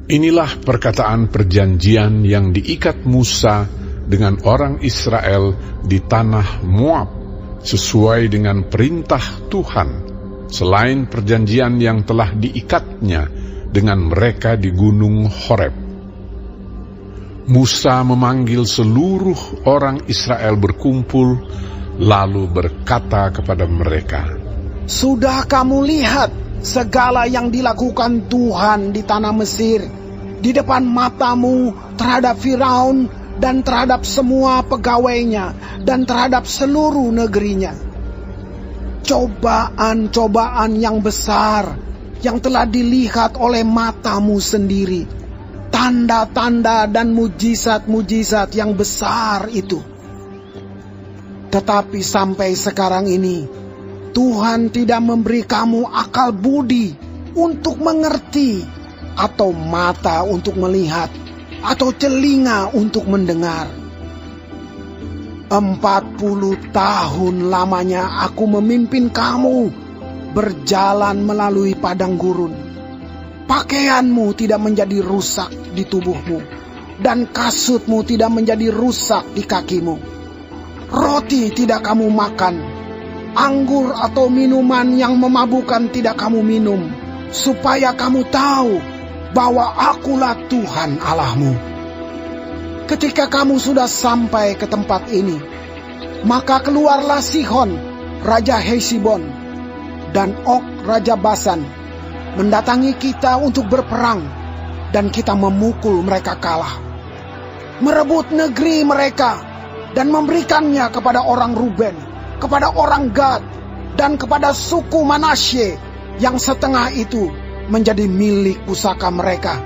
Inilah perkataan perjanjian yang diikat Musa dengan orang Israel di tanah Moab, sesuai dengan perintah Tuhan, selain perjanjian yang telah diikatnya dengan mereka di gunung Horeb. Musa memanggil seluruh orang Israel berkumpul, lalu berkata kepada mereka, "Sudah kamu lihat segala yang dilakukan Tuhan di tanah Mesir, di depan matamu terhadap Firaun dan terhadap semua pegawainya dan terhadap seluruh negerinya. Cobaan-cobaan yang besar yang telah dilihat oleh matamu sendiri, tanda-tanda dan mujizat-mujizat yang besar itu. Tetapi sampai sekarang ini, Tuhan tidak memberi kamu akal budi untuk mengerti, atau mata untuk melihat, atau telinga untuk mendengar. 40 tahun lamanya aku memimpin kamu berjalan melalui padang gurun. Pakaianmu tidak menjadi rusak di tubuhmu, dan kasutmu tidak menjadi rusak di kakimu. Roti tidak kamu makan, anggur atau minuman yang memabukkan tidak kamu minum, supaya kamu tahu bahwa akulah Tuhan Allahmu. Ketika kamu sudah sampai ke tempat ini, maka keluarlah Sihon, Raja Hesibon, dan Og, Raja Basan, mendatangi kita untuk berperang, dan kita memukul mereka kalah, merebut negeri mereka, dan memberikannya kepada orang Ruben, kepada orang Gad, dan kepada suku Manasye, yang setengah itu menjadi milik pusaka mereka.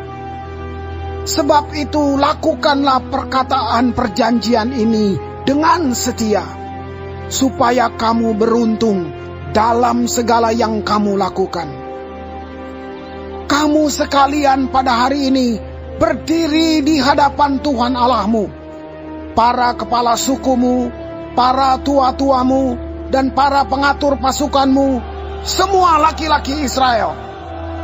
Sebab itu lakukanlah perkataan perjanjian ini dengan setia, supaya kamu beruntung dalam segala yang kamu lakukan. Kamu sekalian pada hari ini berdiri di hadapan Tuhan Allahmu, para kepala sukumu, para tua-tuamu, dan para pengatur pasukanmu, semua laki-laki Israel,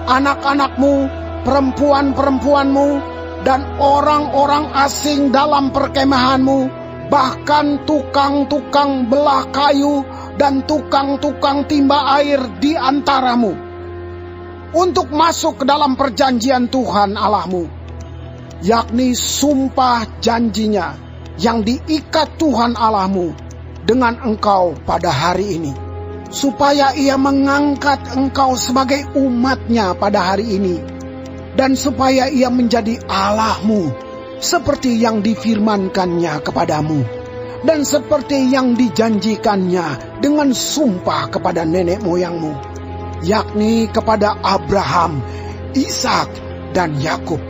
anak-anakmu, perempuan-perempuanmu, dan orang-orang asing dalam perkemahanmu, bahkan tukang-tukang belah kayu dan tukang-tukang timba air di antaramu, untuk masuk ke dalam perjanjian Tuhan Allahmu, yakni sumpah janjinya yang diikat Tuhan Allahmu dengan engkau pada hari ini, supaya ia mengangkat engkau sebagai umatnya pada hari ini, dan supaya ia menjadi Allahmu, seperti yang difirmankannya kepadamu, dan seperti yang dijanjikannya dengan sumpah kepada nenek moyangmu, yakni kepada Abraham, Ishak, dan Yakub.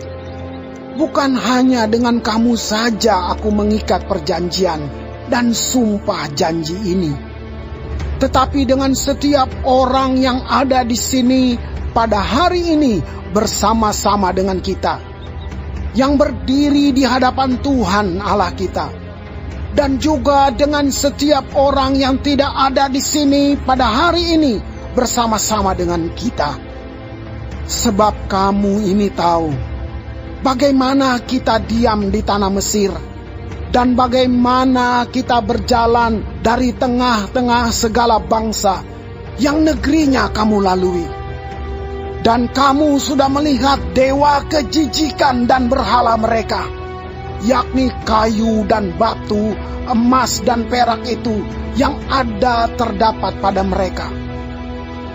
Bukan hanya dengan kamu saja aku mengikat perjanjian dan sumpah janji ini, tetapi dengan setiap orang yang ada di sini pada hari ini bersama-sama dengan kita, yang berdiri di hadapan Tuhan Allah kita, dan juga dengan setiap orang yang tidak ada di sini pada hari ini bersama-sama dengan kita. Sebab kamu ini tahu bagaimana kita diam di tanah Mesir, dan bagaimana kita berjalan dari tengah-tengah segala bangsa yang negerinya kamu lalui. Dan kamu sudah melihat dewa kejijikan dan berhala mereka, yakni kayu dan batu, emas dan perak itu yang ada terdapat pada mereka.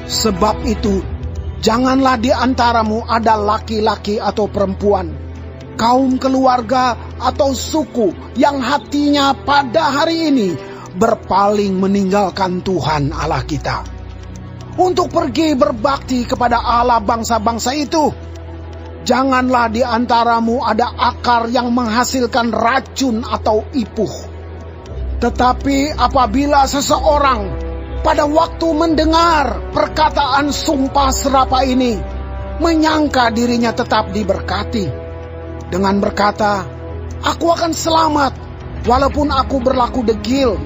Sebab itu, janganlah di antaramu ada laki-laki atau perempuan, kaum keluarga atau suku yang hatinya pada hari ini berpaling meninggalkan Tuhan Allah kita, untuk pergi berbakti kepada Allah bangsa-bangsa itu. Janganlah di antaramu ada akar yang menghasilkan racun atau ipuh. Tetapi apabila seseorang pada waktu mendengar perkataan sumpah serapa ini menyangka dirinya tetap diberkati, dengan berkata, "Aku akan selamat walaupun aku berlaku degil,"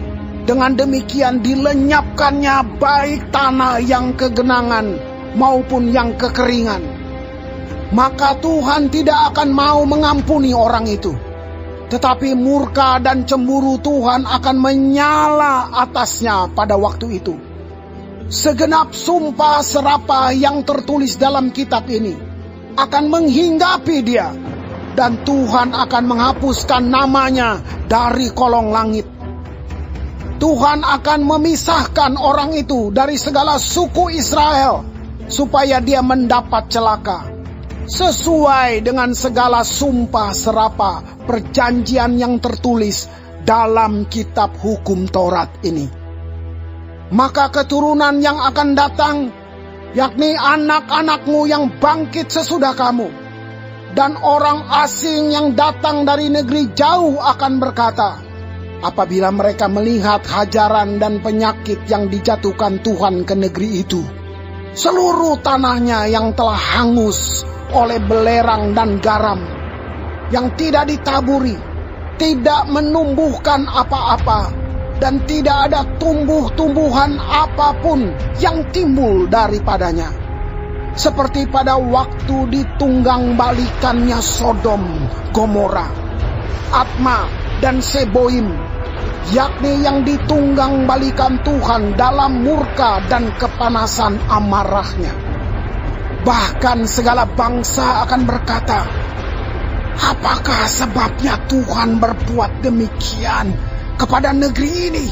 dengan demikian dilenyapkannya baik tanah yang kegenangan maupun yang kekeringan. maka Tuhan tidak akan mau mengampuni orang itu. Tetapi murka dan cemburu Tuhan akan menyala atasnya pada waktu itu. Segenap sumpah serapah yang tertulis dalam kitab ini akan menghinggapi dia, dan Tuhan akan menghapuskan namanya dari kolong langit. Tuhan akan memisahkan orang itu dari segala suku Israel, supaya dia mendapat celaka, sesuai dengan segala sumpah serapah perjanjian yang tertulis dalam kitab hukum Taurat ini. Maka keturunan yang akan datang, yakni anak-anakmu yang bangkit sesudah kamu, dan orang asing yang datang dari negeri jauh akan berkata, apabila mereka melihat hajaran dan penyakit yang dijatuhkan Tuhan ke negeri itu, seluruh tanahnya yang telah hangus oleh belerang dan garam, yang tidak ditaburi, tidak menumbuhkan apa-apa, dan tidak ada tumbuh-tumbuhan apapun yang timbul daripadanya. Seperti pada waktu ditunggang balikannya Sodom, Gomora, Atma, dan Seboim, yakni yang ditunggang balikan Tuhan dalam murka dan kepanasan amarahnya. Bahkan segala bangsa akan berkata, apakah sebabnya Tuhan berbuat demikian kepada negeri ini?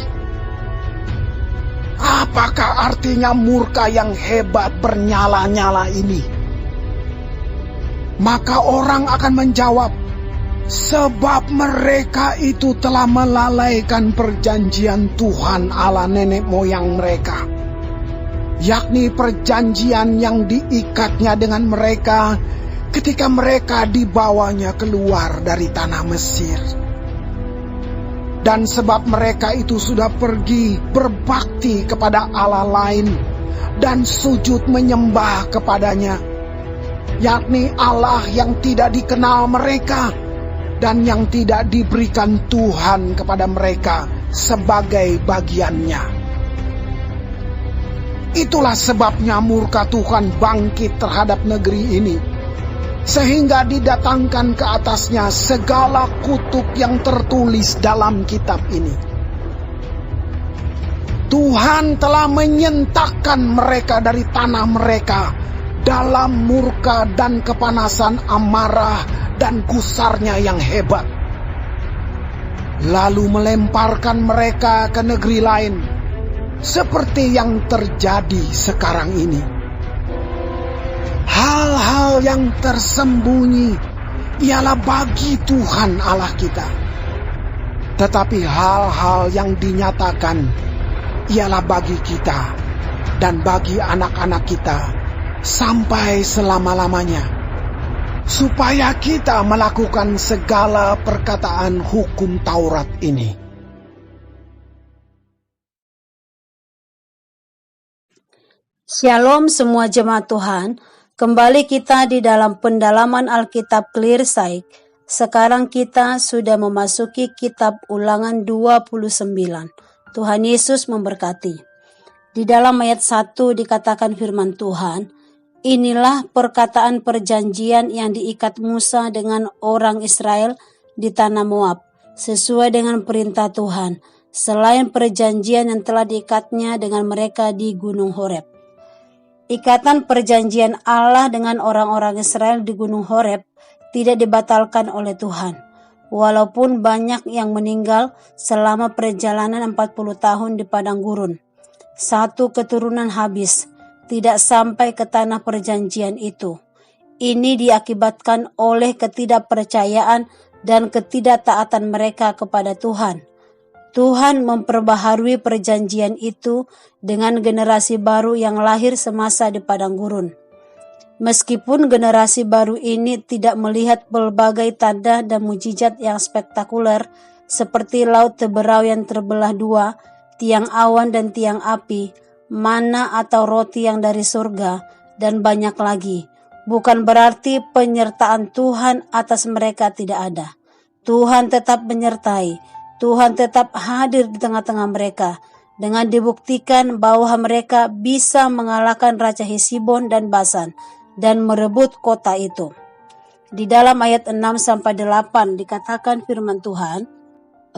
Apakah artinya murka yang hebat bernyala-nyala ini? Maka orang akan menjawab, sebab mereka itu telah melalaikan perjanjian Tuhan Allah nenek moyang mereka, yakni perjanjian yang diikatnya dengan mereka ketika mereka dibawanya keluar dari tanah Mesir. Dan sebab mereka itu sudah pergi berbakti kepada Allah lain dan sujud menyembah kepadanya, yakni Allah yang tidak dikenal mereka dan yang tidak diberikan Tuhan kepada mereka sebagai bagiannya. Itulah sebabnya murka Tuhan bangkit terhadap negeri ini, sehingga didatangkan ke atasnya segala kutuk yang tertulis dalam kitab ini. Tuhan telah menyentakkan mereka dari tanah mereka dalam murka dan kepanasan amarah dan gusarnya yang hebat, lalu melemparkan mereka ke negeri lain, seperti yang terjadi sekarang ini. Hal-hal yang tersembunyi ialah bagi Tuhan Allah kita, tetapi hal-hal yang dinyatakan ialah bagi kita dan bagi anak-anak kita sampai selama-lamanya, supaya kita melakukan segala perkataan hukum Taurat ini. Shalom semua jemaat Tuhan. Kembali kita di dalam pendalaman Alkitab Clearsight. Sekarang kita sudah memasuki kitab Ulangan 29. Tuhan Yesus memberkati. Di dalam ayat 1 dikatakan firman Tuhan, inilah perkataan perjanjian yang diikat Musa dengan orang Israel di tanah Moab, sesuai dengan perintah Tuhan, selain perjanjian yang telah diikatnya dengan mereka di Gunung Horeb. Ikatan perjanjian Allah dengan orang-orang Israel di Gunung Horeb tidak dibatalkan oleh Tuhan. Walaupun banyak yang meninggal selama perjalanan 40 tahun di padang gurun. Satu keturunan habis, tidak sampai ke tanah perjanjian itu. Ini diakibatkan oleh ketidakpercayaan dan ketidaktaatan mereka kepada Tuhan. Tuhan memperbaharui perjanjian itu dengan generasi baru yang lahir semasa di padang gurun. Meskipun generasi baru ini tidak melihat berbagai tanda dan mujizat yang spektakuler seperti laut Teberau yang terbelah dua, tiang awan dan tiang api, mana atau roti yang dari surga, dan banyak lagi, bukan berarti penyertaan Tuhan atas mereka tidak ada. Tuhan tetap menyertai. Tuhan tetap hadir di tengah-tengah mereka dengan dibuktikan bahwa mereka bisa mengalahkan Raja Hesibon dan Basan dan merebut kota itu. Di dalam ayat 6-8 dikatakan firman Tuhan,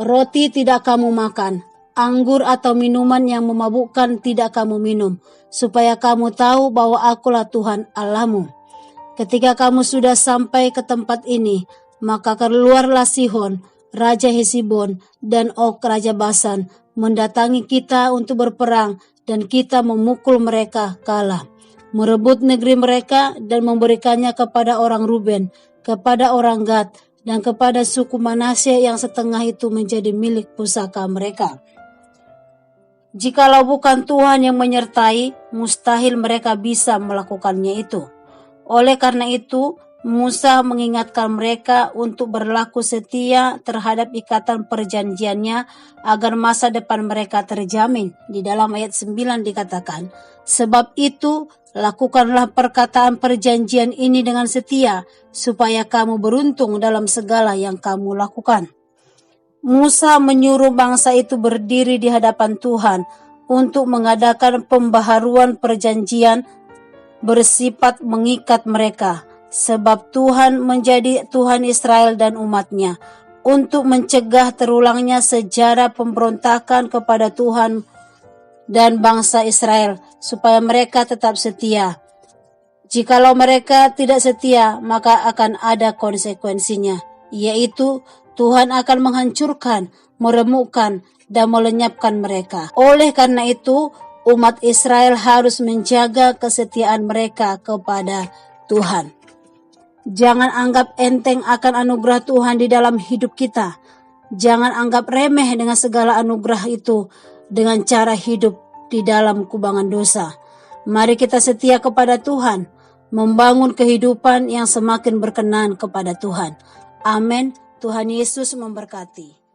roti tidak kamu makan, anggur atau minuman yang memabukkan tidak kamu minum, supaya kamu tahu bahwa akulah Tuhan Allahmu. Ketika kamu sudah sampai ke tempat ini, maka keluarlah Sihon, Raja Hesibon, dan Og, Raja Basan, mendatangi kita untuk berperang, dan kita memukul mereka kalah, merebut negeri mereka dan memberikannya kepada orang Ruben, kepada orang Gad, dan kepada suku Manasye yang setengah itu menjadi milik pusaka mereka. Jikalau bukan Tuhan yang menyertai, mustahil mereka bisa melakukannya itu. Oleh karena itu, Musa mengingatkan mereka untuk berlaku setia terhadap ikatan perjanjiannya agar masa depan mereka terjamin. Di dalam ayat 9 dikatakan, sebab itu lakukanlah perkataan perjanjian ini dengan setia, supaya kamu beruntung dalam segala yang kamu lakukan. Musa menyuruh bangsa itu berdiri di hadapan Tuhan untuk mengadakan pembaharuan perjanjian bersifat mengikat mereka, sebab Tuhan menjadi Tuhan Israel dan umatnya, untuk mencegah terulangnya sejarah pemberontakan kepada Tuhan dan bangsa Israel, supaya mereka tetap setia. Jikalau mereka tidak setia, maka akan ada konsekuensinya, yaitu Tuhan akan menghancurkan, meremukkan, dan melenyapkan mereka. Oleh karena itu, umat Israel harus menjaga kesetiaan mereka kepada Tuhan. Jangan anggap enteng akan anugerah Tuhan di dalam hidup kita. Jangan anggap remeh dengan segala anugerah itu dengan cara hidup di dalam kubangan dosa. Mari kita setia kepada Tuhan, membangun kehidupan yang semakin berkenan kepada Tuhan. Amin. Tuhan Yesus memberkati.